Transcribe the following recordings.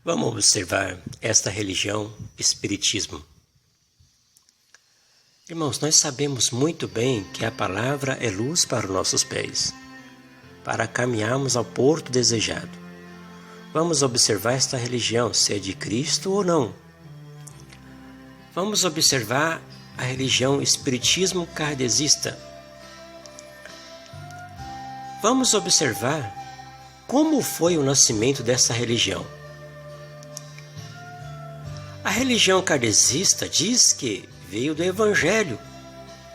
Vamos observar esta religião, Espiritismo. Irmãos, nós sabemos muito bem que a palavra é luz para os nossos pés, para caminharmos ao porto desejado. Vamos observar esta religião, se é de Cristo ou não. Vamos observar a religião Espiritismo kardecista. Vamos observar como foi o nascimento dessa religião. A religião kardecista diz que veio do Evangelho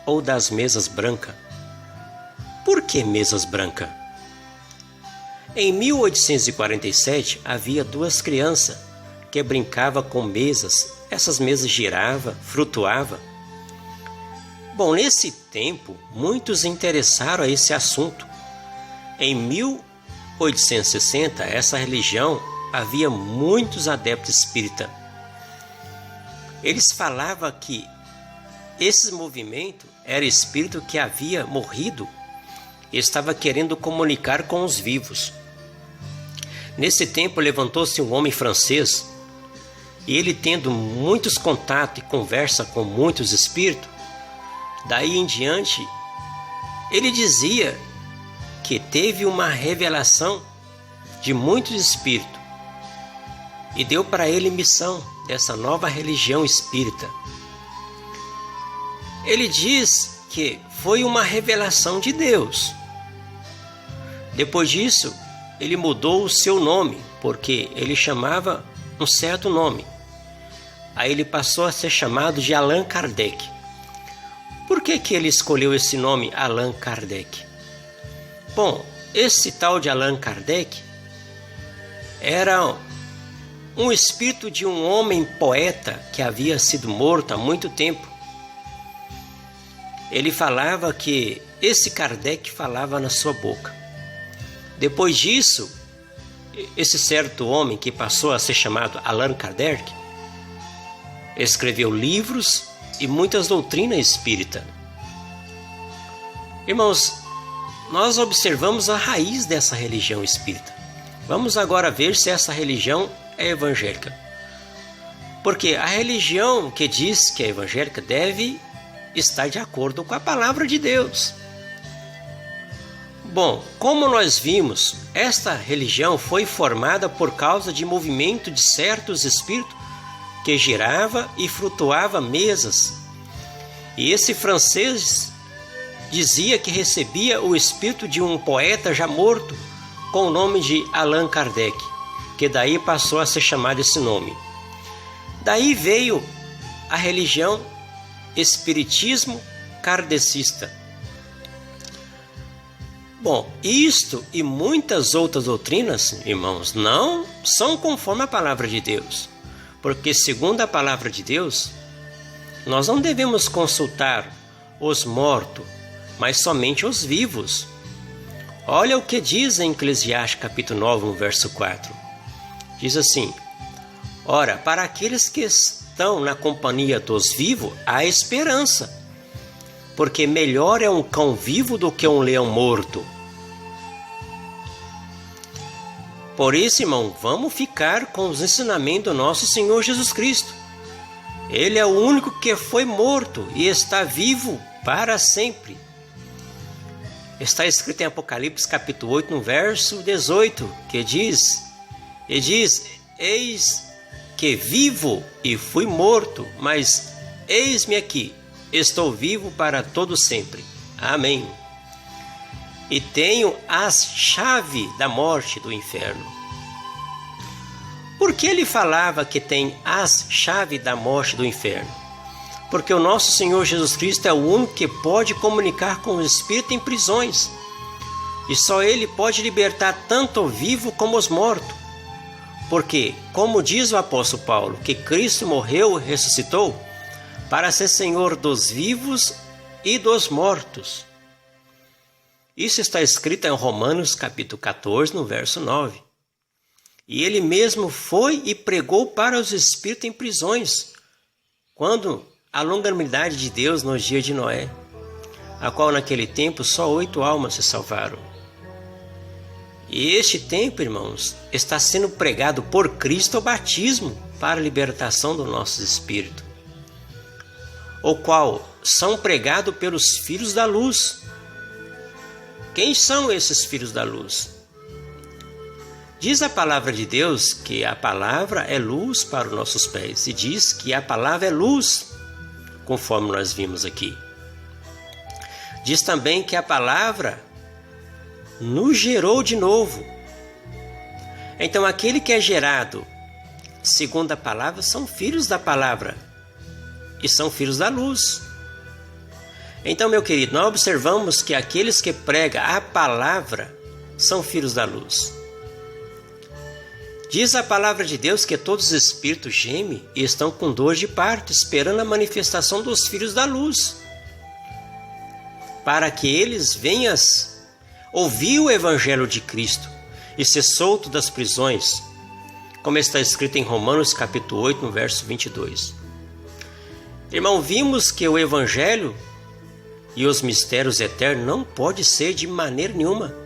ou das mesas brancas. Por que mesas brancas? Em 1847 havia duas crianças que brincavam com mesas. Essas mesas giravam, flutuavam. Bom, nesse tempo, muitos interessaram a esse assunto. Em 1860, essa religião havia muitos adeptos espíritas. Eles falavam que esse movimento era espírito que havia morrido e estava querendo comunicar com os vivos. Nesse tempo levantou-se um homem francês e ele, tendo muitos contatos e conversa com muitos espíritos, daí em diante ele dizia que teve uma revelação de muitos espíritos e deu para ele missão dessa nova religião espírita. Ele diz que foi uma revelação de Deus. Depois disso, ele mudou o seu nome, porque ele chamava um certo nome. Aí ele passou a ser chamado de Allan Kardec. Por que ele escolheu esse nome, Allan Kardec? Bom, esse tal de Allan Kardec era um espírito de um homem poeta que havia sido morto há muito tempo. Ele falava que esse Kardec falava na sua boca. Depois disso, esse certo homem que passou a ser chamado Allan Kardec escreveu livros e muitas doutrinas espíritas. Irmãos, nós observamos a raiz dessa religião espírita. Vamos agora ver se essa religião é evangélica. Porque a religião que diz que é evangélica deve estar de acordo com a palavra de Deus. Bom, como nós vimos, esta religião foi formada por causa de movimento de certos espíritos que girava e flutuava mesas. E esse francês dizia que recebia o espírito de um poeta já morto com o nome de Allan Kardec, que daí passou a ser chamado esse nome. Daí veio a religião Espiritismo kardecista. Bom, isto e muitas outras doutrinas, irmãos, não são conforme a palavra de Deus. Porque segundo a palavra de Deus, nós não devemos consultar os mortos, mas somente os vivos. Olha o que diz em Eclesiastes capítulo 9, no verso 4. Diz assim: ora, para aqueles que estão na companhia dos vivos, há esperança, porque melhor é um cão vivo do que um leão morto. Por isso, irmão, vamos ficar com os ensinamentos do nosso Senhor Jesus Cristo. Ele é o único que foi morto e está vivo para sempre. Está escrito em Apocalipse capítulo 8, no verso 18, que diz: eis que vivo e fui morto, mas eis-me aqui, estou vivo para todo sempre. Amém. E tenho as chaves da morte e do inferno. Por que ele falava que tem as chaves da morte e do inferno? Porque o nosso Senhor Jesus Cristo é o único que pode comunicar com o espírito em prisões. E só ele pode libertar tanto o vivo como os mortos. Porque, como diz o apóstolo Paulo, que Cristo morreu e ressuscitou para ser Senhor dos vivos e dos mortos. Isso está escrito em Romanos capítulo 14, no verso 9. E ele mesmo foi e pregou para os espíritos em prisões, quando a longanimidade de Deus nos dias de Noé, a qual naquele tempo só 8 almas se salvaram. E este tempo, irmãos, está sendo pregado por Cristo o batismo para a libertação do nosso espírito, o qual são pregados pelos filhos da luz. Quem são esses filhos da luz? Diz a palavra de Deus que a palavra é luz para os nossos pés, e diz que a palavra é luz, conforme nós vimos aqui. Diz também que a palavra nos gerou de novo. Então, aquele que é gerado segundo a palavra são filhos da palavra e são filhos da luz. Então, meu querido, nós observamos que aqueles que pregam a palavra são filhos da luz. Diz a palavra de Deus que todos os espíritos gemem e estão com dor de parto, esperando a manifestação dos filhos da luz, para que eles venham ouvir o evangelho de Cristo e ser solto das prisões, como está escrito em Romanos capítulo 8, no verso 22. Irmão, vimos que o evangelho e os mistérios eternos não pode ser de maneira nenhuma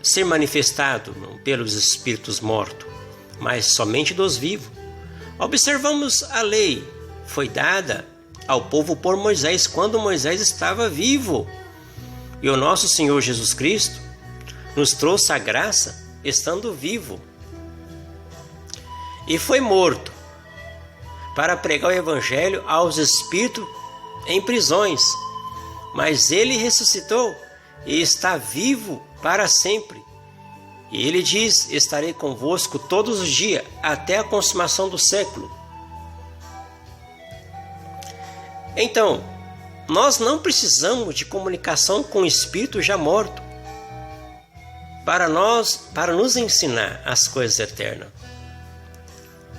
ser manifestado pelos espíritos mortos, mas somente dos vivos. Observamos a lei foi dada ao povo por Moisés quando Moisés estava vivo, e o nosso Senhor Jesus Cristo nos trouxe a graça estando vivo, e foi morto para pregar o evangelho aos espíritos em prisões, mas ele ressuscitou e está vivo para sempre. E ele diz: estarei convosco todos os dias, até a consumação do século. Então, nós não precisamos de comunicação com o espírito já morto para nos ensinar as coisas eternas.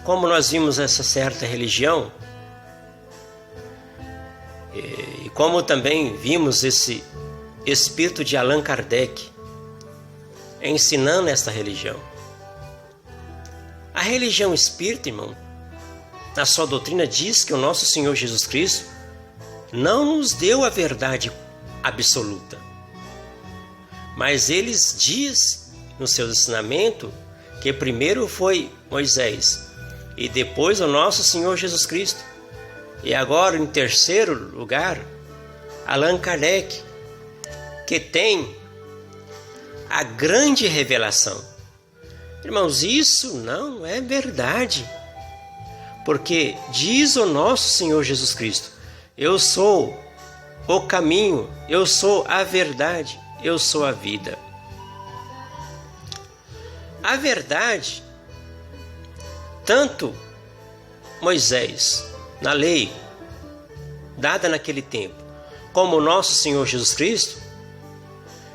Como nós vimos essa certa religião, e como também vimos esse espírito de Allan Kardec ensinando esta religião. A religião espírita, irmão, na sua doutrina diz que o nosso Senhor Jesus Cristo não nos deu a verdade absoluta, mas eles diz no seu ensinamento que primeiro foi Moisés e depois o nosso Senhor Jesus Cristo, e agora em terceiro lugar Allan Kardec, que tem a grande revelação. Irmãos, isso não é verdade, porque diz o nosso Senhor Jesus Cristo: eu sou o caminho, eu sou a verdade, eu sou a vida. A verdade, tanto Moisés, na lei dada naquele tempo, como o nosso Senhor Jesus Cristo,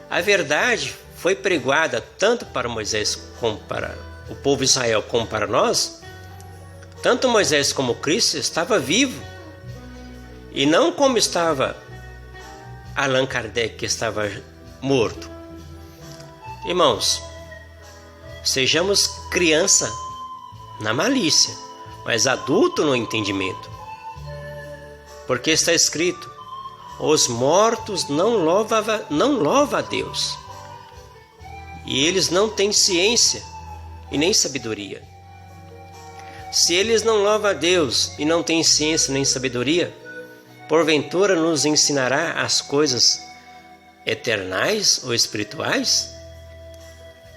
a verdade foi pregada tanto para Moisés como para o povo de Israel, como para nós. Tanto Moisés como Cristo estava vivo, e não como estava Allan Kardec, que estava morto. Irmãos, sejamos criança na malícia, mas adulto no entendimento, porque está escrito: os mortos não louvam a Deus, e eles não têm ciência e nem sabedoria. Se eles não louvam a Deus e não têm ciência nem sabedoria, porventura nos ensinará as coisas eternais ou espirituais?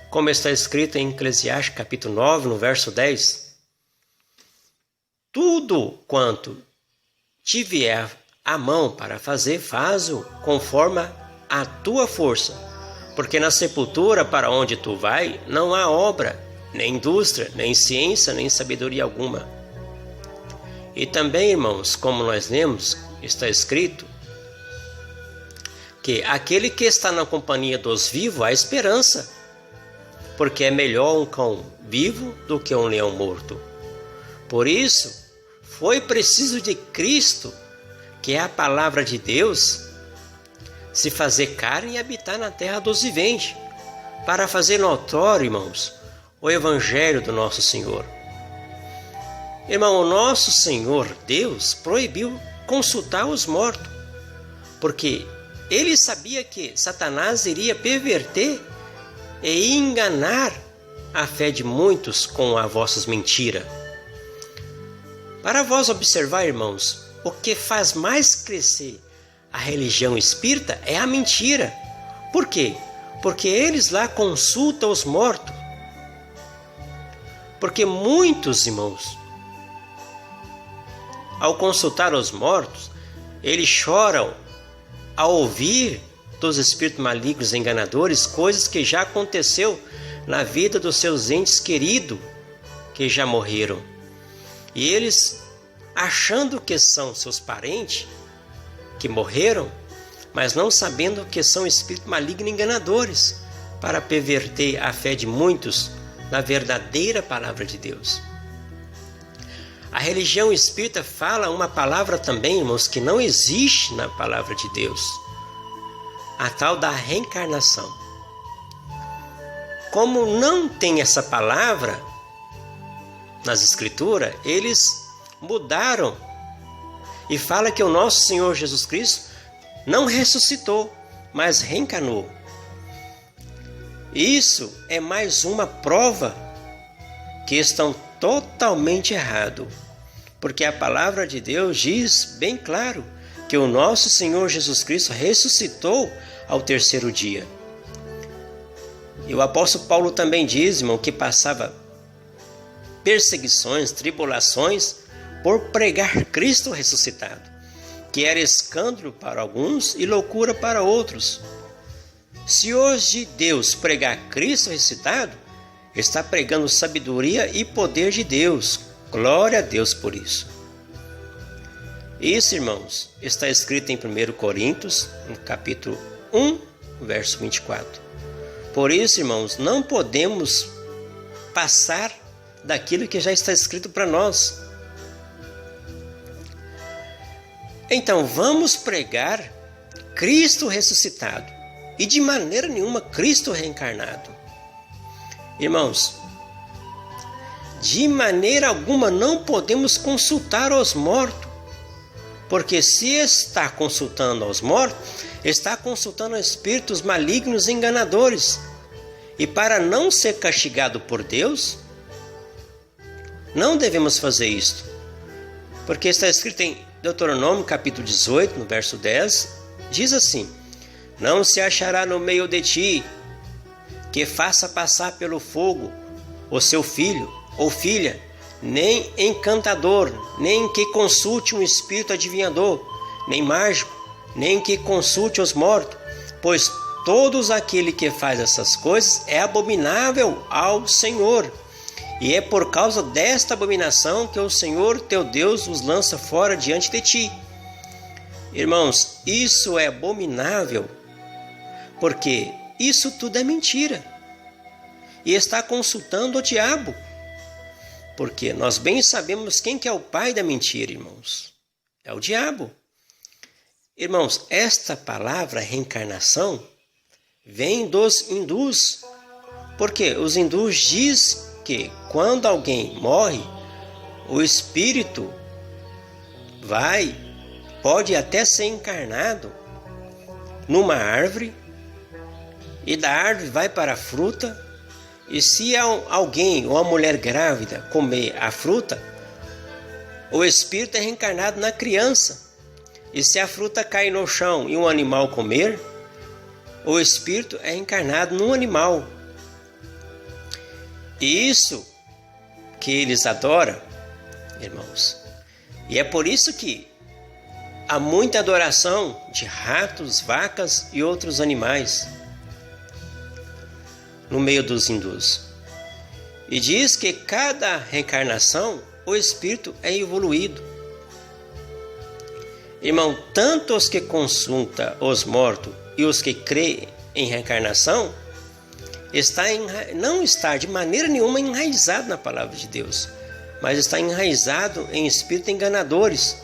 Como está escrito em Eclesiastes capítulo 9, no verso 10: tudo quanto te vier a mão para fazer, faz-o conforme a tua força, porque na sepultura para onde tu vai não há obra, nem indústria, nem ciência, nem sabedoria alguma. E também, irmãos, como nós lemos, está escrito que aquele que está na companhia dos vivos há esperança, porque é melhor um cão vivo do que um leão morto. Por isso, foi preciso de Cristo, que é a palavra de Deus, se fazer carne e habitar na terra dos viventes, para fazer notório, irmãos, o evangelho do nosso Senhor. Irmão, o nosso Senhor Deus proibiu consultar os mortos, porque ele sabia que Satanás iria perverter e enganar a fé de muitos com as vossas mentiras. Para vós observar, irmãos, o que faz mais crescer a religião espírita é a mentira. Por quê? Porque eles lá consultam os mortos. Porque muitos, irmãos, ao consultar os mortos, eles choram ao ouvir dos espíritos malignos enganadores coisas que já aconteceu na vida dos seus entes queridos que já morreram. E eles, achando que são seus parentes que morreram, mas não sabendo que são espíritos malignos enganadores, para perverter a fé de muitos na verdadeira palavra de Deus. A religião espírita fala uma palavra também, irmãos, que não existe na palavra de Deus. A tal da reencarnação. Como não tem essa palavra nas Escrituras, eles mudaram e fala que o nosso Senhor Jesus Cristo não ressuscitou, mas reencarnou. Isso é mais uma prova que estão totalmente errados, porque a palavra de Deus diz bem claro que o nosso Senhor Jesus Cristo ressuscitou ao terceiro dia. E o apóstolo Paulo também diz, irmão, que passava perseguições, tribulações por pregar Cristo ressuscitado, que era escândalo para alguns e loucura para outros. Se hoje Deus pregar Cristo ressuscitado, está pregando sabedoria e poder de Deus. Glória a Deus por isso. Isso, irmãos, está escrito em 1 Coríntios, no capítulo 1, verso 24. Por isso, irmãos, não podemos passar daquilo que já está escrito para nós. Então, vamos pregar Cristo ressuscitado e de maneira nenhuma Cristo reencarnado. Irmãos, de maneira alguma não podemos consultar os mortos, porque se está consultando aos mortos, está consultando espíritos malignos e enganadores. E para não ser castigado por Deus, não devemos fazer isto. Porque está escrito em Deuteronômio capítulo 18, no verso 10, diz assim: não se achará no meio de ti que faça passar pelo fogo o seu filho ou filha, nem encantador, nem que consulte um espírito adivinhador, nem mágico, nem que consulte os mortos, pois todos aquele que faz essas coisas é abominável ao Senhor. E é por causa desta abominação que o Senhor teu Deus os lança fora diante de ti. Irmãos, isso é abominável, porque isso tudo é mentira. E está consultando o diabo. Porque nós bem sabemos quem que é o pai da mentira, irmãos. É o diabo. Irmãos, esta palavra reencarnação vem dos hindus. Porque os hindus dizem que quando alguém morre, o espírito pode até ser encarnado numa árvore, e da árvore vai para a fruta, e se alguém ou uma mulher grávida comer a fruta, o espírito é reencarnado na criança. E se a fruta cair no chão e um animal comer, o espírito é reencarnado num animal. E isso que eles adoram, irmãos. E é por isso que há muita adoração de ratos, vacas e outros animais no meio dos hindus. E diz que cada reencarnação o espírito é evoluído. Irmão, tanto os que consultam os mortos e os que creem em reencarnação não está de maneira nenhuma enraizado na palavra de Deus, mas está enraizado em espíritos enganadores.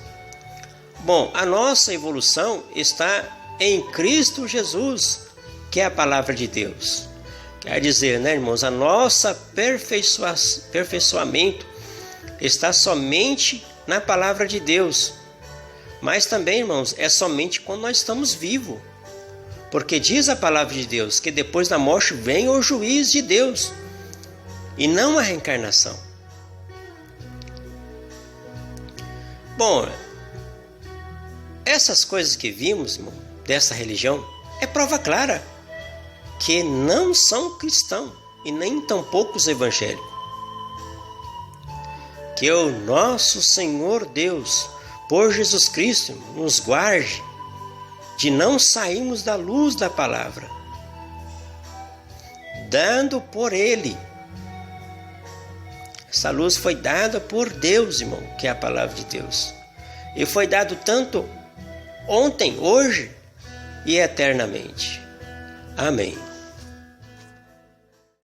Bom, a nossa evolução está em Cristo Jesus, que é a palavra de Deus. Quer dizer, né, irmãos, a nossa aperfeiçoamento está somente na palavra de Deus. Mas também, irmãos, é somente quando nós estamos vivos. Porque diz a palavra de Deus que depois da morte vem o juízo de Deus e não a reencarnação. Bom, essas coisas que vimos, irmão, dessa religião, é prova clara que não são cristãos e nem tampouco os evangélicos. Que o nosso Senhor Deus, por Jesus Cristo, nos guarde de não sairmos da luz da palavra, dando por Ele. Essa luz foi dada por Deus, irmão, que é a palavra de Deus. E foi dado tanto ontem, hoje e eternamente. Amém.